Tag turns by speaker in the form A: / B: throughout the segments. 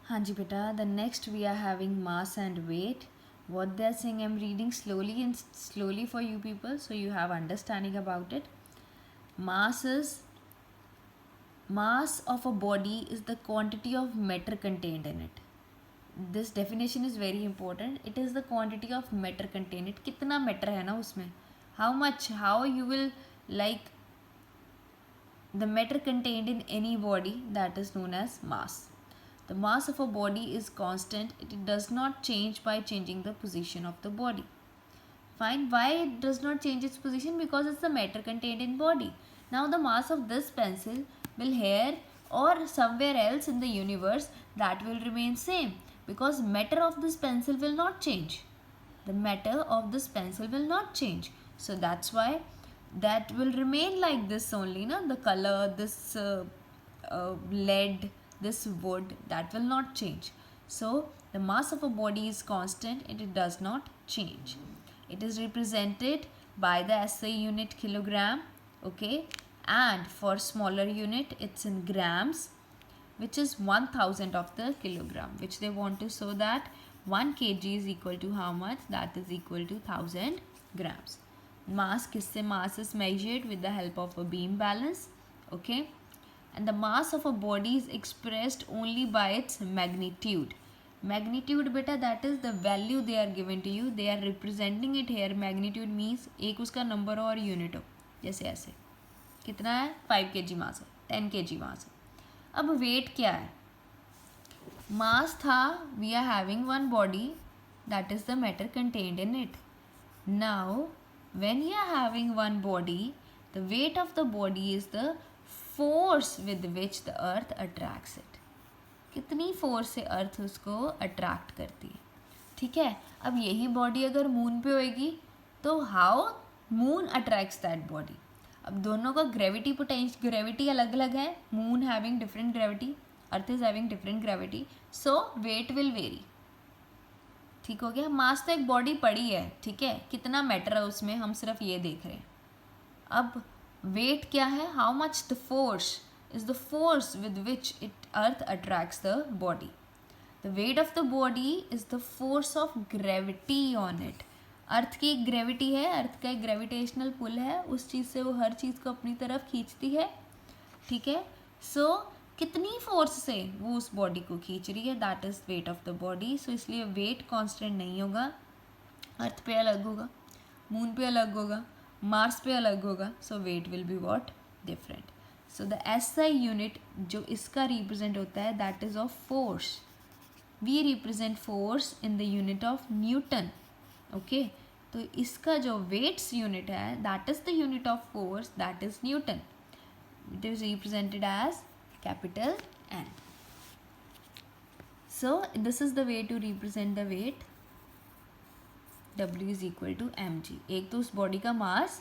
A: हाँ जी बेटा, the next we are having mass and weight. What they are saying, I'm reading slowly and slowly for you people so you have understanding about it. Mass of a body is the quantity of matter contained in it. This definition is very important. It is the quantity of matter contained. It कितना matter है ना उसमें, how much, how you will like the matter contained in any body, that is known as mass. The mass of a body is constant. It does not change by changing the position of the body. Fine. Why it does not change its position? Because it's the matter contained in body. Now the mass of this pencil will here or somewhere else in the universe, that will remain same, because matter of this pencil will not change. The matter of this pencil will not change. So that's why that will remain like this only. No? The color, this lead, this wood, that will not change. So the mass of a body is constant and it does not change. It is represented by the SI unit kilogram, okay, and for smaller unit it's in grams, which is 1000 of the kilogram, which they want to show that 1 kg is equal to how much? That is equal to 1000 grams. Mass, किससे mass is measured with the help of a beam balance, okay, and the mass of a body is expressed only by its magnitude. Magnitude beta, that is the value they are given to you, they are representing it here. Magnitude means एक उसका number और unit हो, जैसे ऐसे कितना है 5 kg मास है, 10 kg मास है. अब वेट क्या है? मास था we are having one body, that is the matter contained in it. Now when you are having one body, the weight of the body is the force with which the earth attracts it. कितनी force से earth उसको attract करती है. ठीक है. अब यही body अगर मून पे होएगी तो how moon attracts that body. अब दोनों का ग्रेविटी अलग अलग है. Moon having different gravity, earth is having different gravity, so weight will very. ठीक हो गया. मास तो एक बॉडी पड़ी है, ठीक है, कितना मैटर है उसमें हम सिर्फ ये देख रहे हैं. अब वेट क्या है? How much the force is the force with which it earth attracts the body. The weight of the body is the force of gravity on it. Earth की एक ग्रेविटी है, अर्थ का एक ग्रेविटेशनल पुल है, उस चीज़ से वो हर चीज़ को अपनी तरफ खींचती है. ठीक है. सो कितनी फोर्स से वो उस बॉडी को खींच रही है, that is weight of the body. So इसलिए वेट कांस्टेंट नहीं होगा. अर्थ पे अलग होगा, मून पे अलग होगा, मार्स पे अलग होगा. So weight will be what? Different. So the SI unit जो इसका रिप्रेजेंट होता है, that is of force. We represent force in the unit of newton. Okay. तो इसका जो वेट्स यूनिट है, that is the unit of force, that is newton. It is represented as capital N. So this is the way to represent the weight. W is equal to mg. एक तो उस body का mass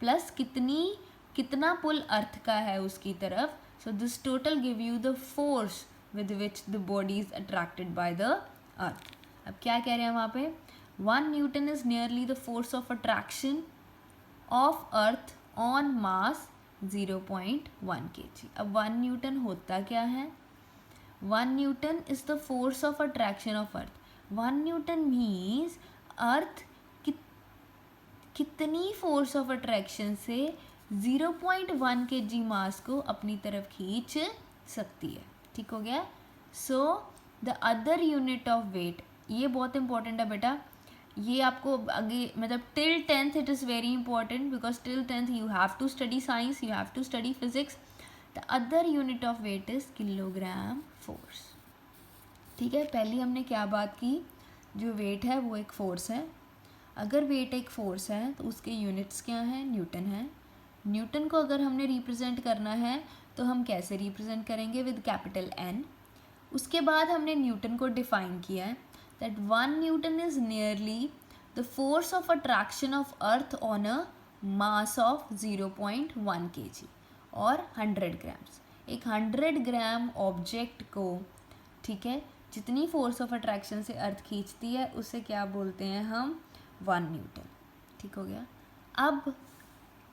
A: plus कितना पुल अर्थ का है उसकी तरफ. So this total give you the force with which the body is attracted by the earth. अब क्या कह रहे हैं वहाँ पे? 1 Newton is nearly the force of attraction of earth on mass 0.1 kg. अब 1 Newton होता क्या है? 1 Newton is the force of attraction of earth. 1 Newton means अर्थ कितनी फोर्स ऑफ अट्रैक्शन से 0.1 kg मास को अपनी तरफ खींच सकती है. ठीक हो गया. So the other unit of weight, ये बहुत इंपॉर्टेंट है बेटा. ये आपको आगे मतलब till 10th it is very important, because till 10th you have to study science, you have to study physics. The other unit of weight is kilogram force. ठीक है. पहले हमने क्या बात की? जो वेट है वो एक फोर्स है. अगर वेट एक फोर्स है तो उसके यूनिट्स क्या हैं? न्यूटन है. न्यूटन को अगर हमने रिप्रेजेंट करना है तो हम कैसे रिप्रेजेंट करेंगे? With capital N. उसके बाद हमने न्यूटन को डिफाइन किया है that 1 Newton is nearly the force of attraction of earth on a mass of 0.1 kg और 100 grams. एक 100 ग्राम ऑब्जेक्ट को, ठीक है, जितनी फोर्स ऑफ अट्रैक्शन से अर्थ खींचती है उसे क्या बोलते हैं हम? 1 न्यूटन. ठीक हो गया. अब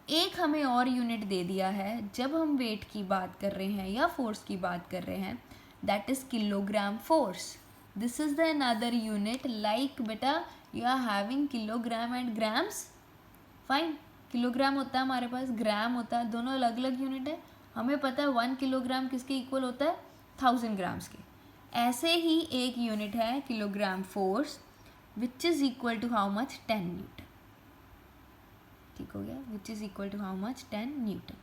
A: एक हमें और यूनिट दे दिया है जब हम वेट की बात कर रहे हैं या फोर्स की बात कर रहे हैं, that is kilogram force. This is the another unit, like beta you are having kilogram and grams, fine. Kilogram होता है हमारे पास, ग्राम होता है, दोनों अलग अलग यूनिट है. हमें पता है 1 किलोग्राम किसके इक्वल होता है, 1000 ग्राम्स के. ऐसे ही एक यूनिट है kilogram force, which is equal to how much, 10 newton. ठीक हो गया, which is equal to how much, 10 newton.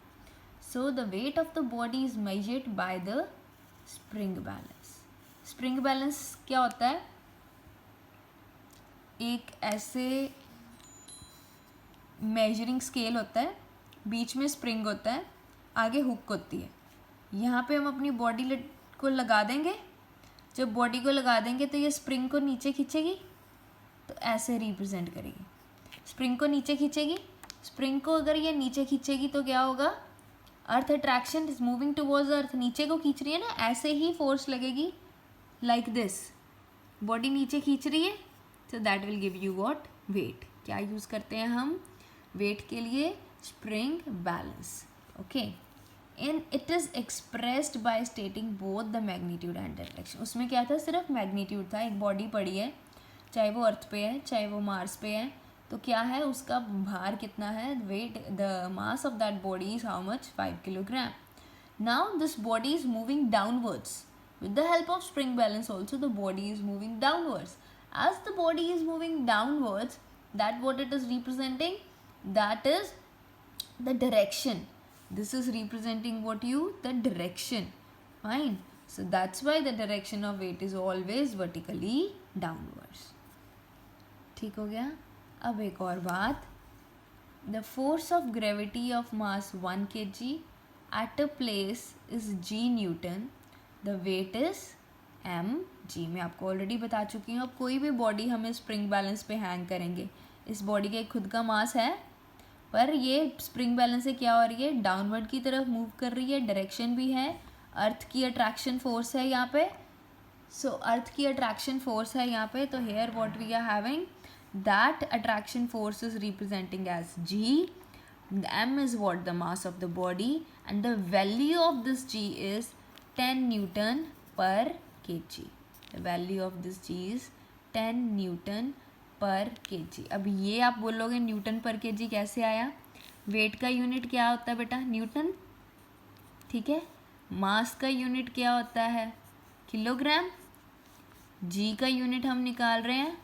A: So the weight of the body is measured by the spring balance. Spring balance क्या होता है, एक ऐसे measuring scale होता है, बीच में स्प्रिंग होता है, आगे हुक होती है. यहाँ पे हम अपनी बॉडी को लगा देंगे. जब बॉडी को लगा देंगे तो ये स्प्रिंग को नीचे खींचेगी, तो ऐसे रिप्रेजेंट करेगी. स्प्रिंग को नीचे खींचेगी. स्प्रिंग को अगर ये नीचे खींचेगी तो क्या होगा, earth attraction is moving towards earth, नीचे को खींच रही है ना, ऐसे ही फोर्स लगेगी लाइक दिस. बॉडी नीचे खींच रही है, तो that will give you what, weight. क्या यूज़ करते हैं हम वेट के लिए, spring balance. Okay, and it is expressed by stating both the magnitude and direction. उसमें क्या था, सिर्फ मैग्नीट्यूड था. एक बॉडी पड़ी है, चाहे वो अर्थ पे है चाहे वो मार्स पे है, तो क्या है उसका भार कितना है, weight, the mass of that body is how much, 5 kilogram. Now this body is moving downwards. With the help of spring balance also the body is moving downwards. As the body is moving downwards, that what it is representing, that is the direction. This is representing what you, the direction. Fine. So that's why the direction of weight is always vertically downwards. ठीक हो गया. अब एक और बात, the force of gravity of mass 1 kg at a place is g Newton. The weight is M G. मैं आपको already बता चुकी हूँ. अब कोई भी बॉडी हमें स्प्रिंग बैलेंस पे हैंग करेंगे, इस बॉडी का एक खुद का मास है, पर ये स्प्रिंग बैलेंस से क्या हो रही है, डाउनवर्ड की तरफ मूव कर रही है. डायरेक्शन भी है, अर्थ की अट्रैक्शन फोर्स है यहाँ पे. सो अर्थ की अट्रैक्शन फोर्स है यहाँ पे. तो here what we are having, that attraction force is representing as G. M is what, the mass of the body, and the value of this G is 10 Newton per kg. The value of this G is 10 Newton per kg. अब ये आप बोलोगे Newton पर kg कैसे आया, wait का unit क्या होता है बेटा, न्यूटन. ठीक है, मास का यूनिट क्या होता है, किलोग्राम. जी का यूनिट हम निकाल रहे हैं,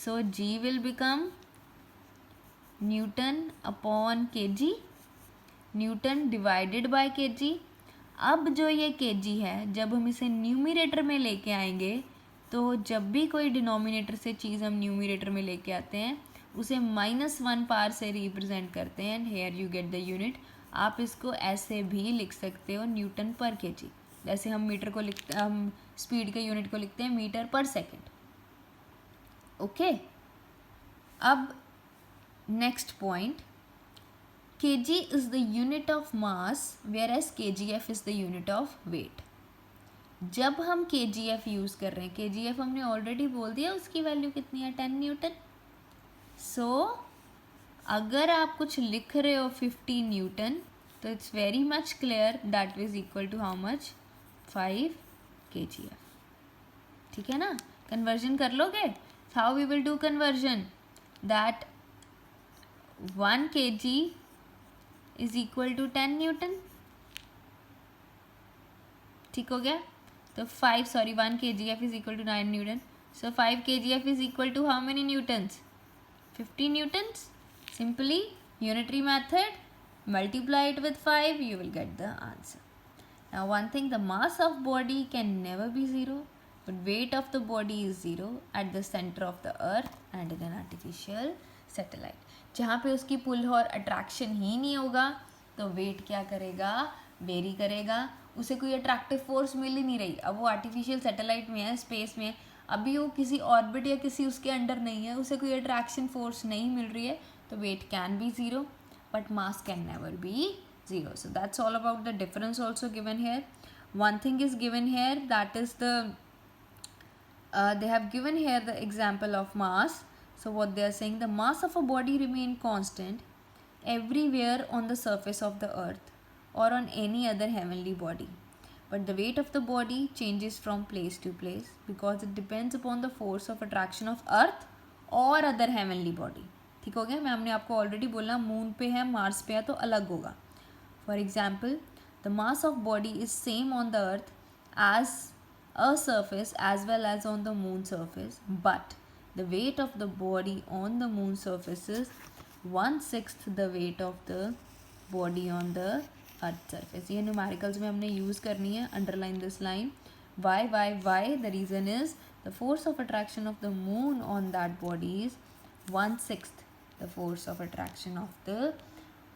A: so g will become newton upon kg, newton divided by kg. अब जो ये kg है, जब हम इसे न्यूमिरेटर में लेके आएंगे, तो जब भी कोई डिनोमिनेटर से चीज़ हम न्यूमिरेटर में लेके आते हैं, उसे -1 पावर से रिप्रेजेंट करते हैं. Here you get the unit. आप इसको ऐसे भी लिख सकते हो, न्यूटन पर kg. जैसे हम मीटर को लिखते, हम स्पीड के यूनिट को लिखते हैं मीटर पर सेकेंड. ओके, अब next point, kg is the unit of mass whereas kgf is the unit of weight. जब हम kgf यूज़ कर रहे हैं, kgf हमने ऑलरेडी बोल दिया उसकी वैल्यू कितनी है, 10 न्यूटन. सो अगर आप कुछ लिख रहे हो 50 न्यूटन, तो it's very much clear that is equal to how much, 5 kgf. ठीक है ना, कन्वर्जन कर लोगे. How we will do conversion, that 1 kg is equal to 10 newton. ठीक हो गया. तो 1 kgf is equal to 9 newton. So 5 kgf is equal to how many newtons, 50 newtons. Simply unitary method, multiply it with 5, you will get the answer. Now one thing, the mass of body can never be 0, but weight of the body is 0 at the center of the earth and in an artificial satellite. जहाँ पे उसकी पुल और attraction ही नहीं होगा, तो wait क्या करेगा, very करेगा. उसे कोई अट्रैक्टिव फोर्स मिल ही नहीं रही. अब वो आर्टिफिशियल सैटेलाइट में है, स्पेस में, अभी वो किसी ऑर्बिट या किसी उसके अंडर नहीं है, उसे कोई अट्रैक्शन फोर्स नहीं मिल रही है, तो weight can be 0 but mass can never be 0. So that's all about the difference also given here. One thing is given here, that is the they have given here the example of mass. So what they are saying, the mass of a body remain constant everywhere on the surface of the earth or on any other heavenly body, but the weight of the body changes from place to place because it depends upon the force of attraction of earth or other heavenly body. ठीक हो गया? मैं हमने आपको already बोला moon पे है, Mars पे है तो अलग होगा. For example, the mass of body is same on the earth as a surface as well as on the moon surface, but the weight of the body on the moon surface is 1/6 the weight of the body on the earth surface. ये numericals में हमने use करनी है. Underline this line. Why? The reason is the force of attraction of the moon on that body is 1/6 the force of attraction of the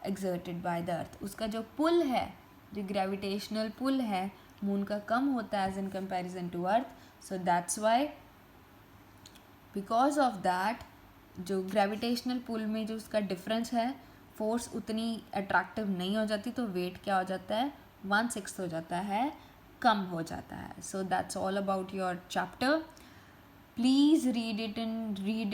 A: exerted by the earth. उसका जो पुल है, जो gravitational पुल है moon का कम होता है as in comparison to earth. So that's why because of that जो ग्रेविटेशनल पुल में जो उसका डिफरेंस है, फोर्स उतनी अट्रैक्टिव नहीं हो जाती, तो वेट क्या हो जाता है, 1/6 हो जाता है, कम हो जाता है. So that's all about your chapter. Please read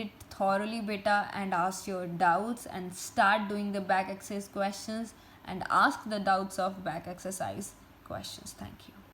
A: it thoroughly beta and ask your doubts and start doing the back exercise questions and ask the doubts of back exercise questions. Thank you.